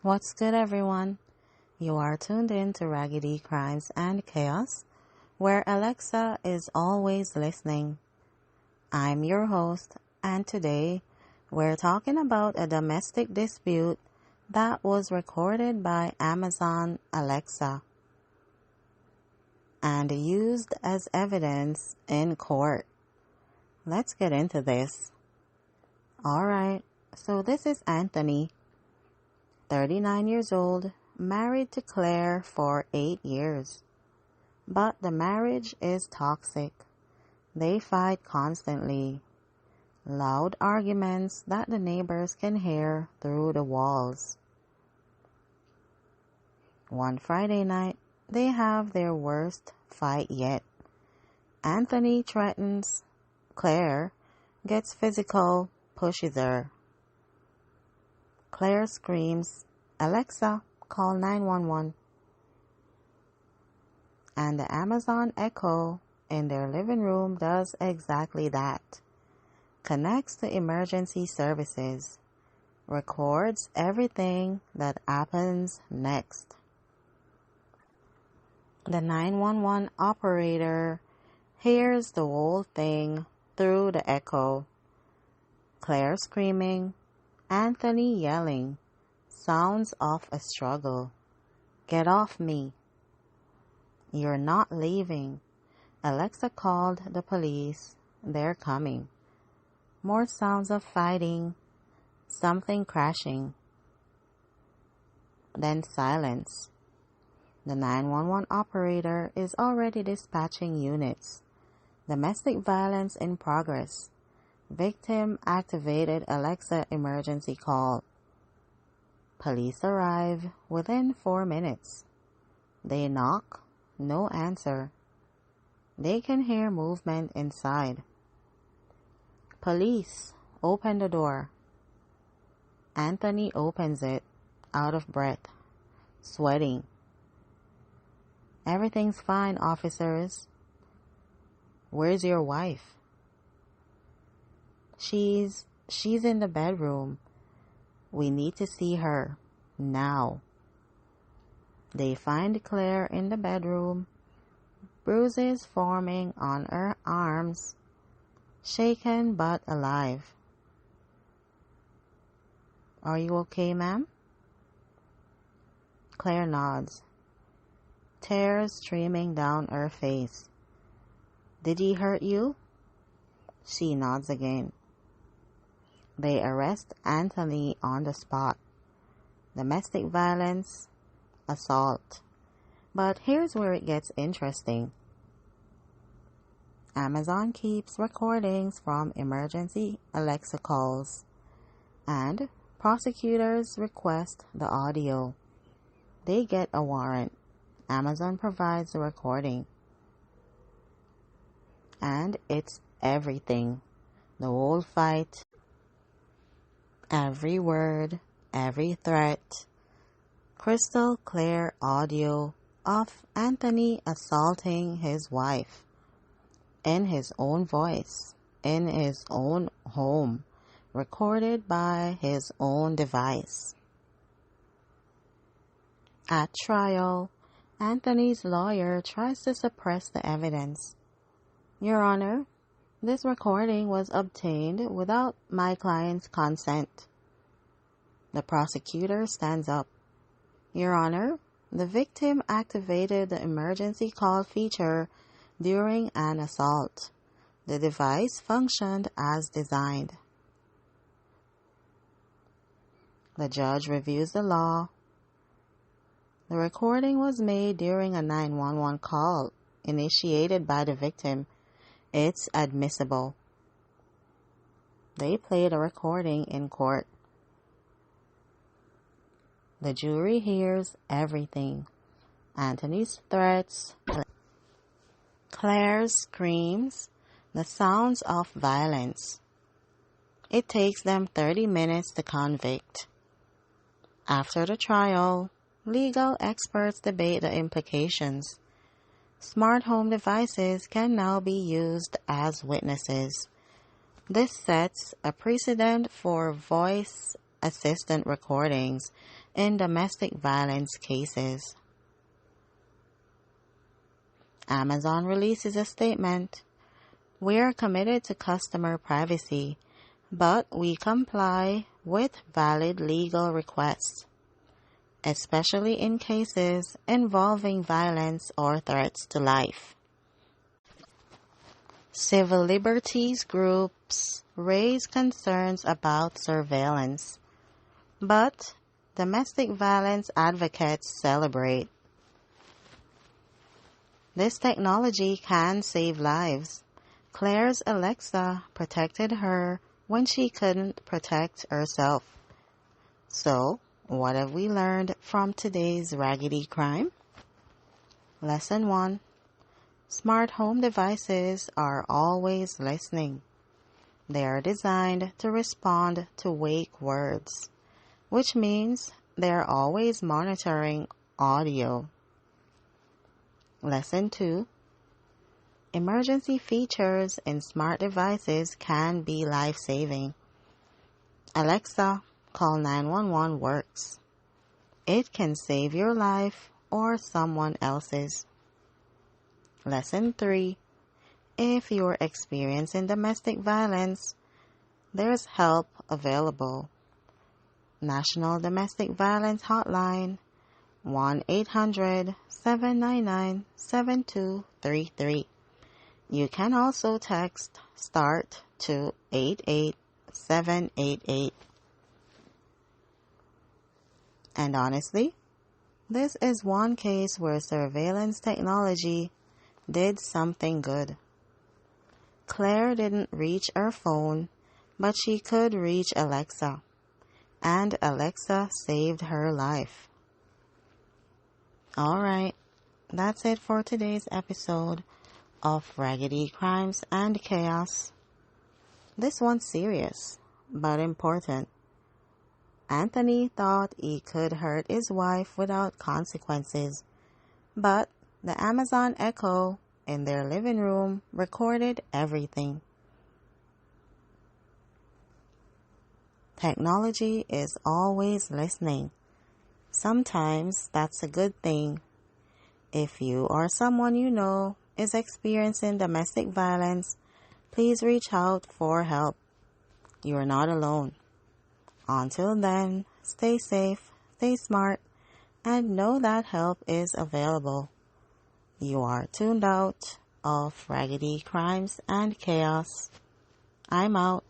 What's good, everyone? You are tuned in to Raggedy Crimes and Chaos, where Alexa is always listening. I'm your host, and today we're talking about a domestic dispute that was recorded by Amazon Alexa and used as evidence in court. Let's get into this. Alright, so this is Anthony, 39 years old, married to Claire for 8 years. But the marriage is toxic. They fight constantly. Loud arguments that the neighbors can hear through the walls. One Friday night, they have their worst fight yet. Anthony threatens Claire, gets physical, pushes her. Claire screams, "Alexa, call 911." And the Amazon Echo in their living room does exactly that. Connects to emergency services. Records everything that happens next. The 911 operator hears the whole thing through the echo. Claire screaming, Anthony yelling, sounds of a struggle. "Get off me. You're not leaving." Alexa called the police. They're coming. More sounds of fighting, something crashing. Then silence. The 911 operator is already dispatching units. Domestic violence in progress. Victim activated Alexa emergency call. Police arrive within 4 minutes. They knock, no answer. They can hear movement inside. Police, open the door. Anthony opens it, out of breath, sweating. "Everything's fine, officers." "Where's your wife?" She's in the bedroom. "We need to see her, now." They find Claire in the bedroom, bruises forming on her arms, shaken but alive. "Are you okay, ma'am?" Claire nods, tears streaming down her face. "Did he hurt you?" She nods again. They arrest Anthony on the spot. Domestic violence, assault. But here's where it gets interesting. Amazon keeps recordings from emergency Alexa calls, and prosecutors request the audio. They get a warrant. Amazon provides the recording. And it's everything. The whole fight. Every word, every threat, crystal clear audio of Anthony assaulting his wife in his own voice, in his own home, recorded by his own device. At trial, Anthony's lawyer tries to suppress the evidence. "Your Honor, this recording was obtained without my client's consent." The prosecutor stands up. "Your Honor, the victim activated the emergency call feature during an assault. The device functioned as designed." The judge reviews the law. The recording was made during a 911 call initiated by the victim. It's admissible. They played a recording in court. The jury hears everything. Anthony's threats, Claire's screams, the sounds of violence. It takes them 30 minutes to convict. After the trial, legal experts debate the implications. Smart home devices can now be used as witnesses. This sets a precedent for voice assistant recordings in domestic violence cases. Amazon releases a statement. We are committed to customer privacy, but we comply with valid legal requests, especially in cases involving violence or threats to life. Civil liberties groups raise concerns about surveillance, but domestic violence advocates celebrate. This technology can save lives. Claire's Alexa protected her when she couldn't protect herself. So, what have we learned from today's Raggedy Crime? Lesson 1. Smart home devices are always listening. They are designed to respond to wake words, which means they are always monitoring audio. Lesson 2. Emergency features in smart devices can be life-saving. Alexa, call 911 works. It can save your life or someone else's. Lesson 3. If you're experiencing domestic violence, there's help available. National Domestic Violence Hotline, 1-800-799-7233. You can also text START to 88788. And honestly, this is one case where surveillance technology did something good. Claire didn't reach her phone, but she could reach Alexa, and Alexa saved her life. Alright, that's it for today's episode of Raggedy Crimes and Chaos. This one's serious, but important. Anthony thought he could hurt his wife without consequences, but the Amazon Echo in their living room recorded everything. Technology is always listening. Sometimes that's a good thing. If you or someone you know is experiencing domestic violence, please reach out for help. You are not alone. Until then, stay safe, stay smart, and know that help is available. You are tuned out of Raggedy Crimes and Chaos. I'm out.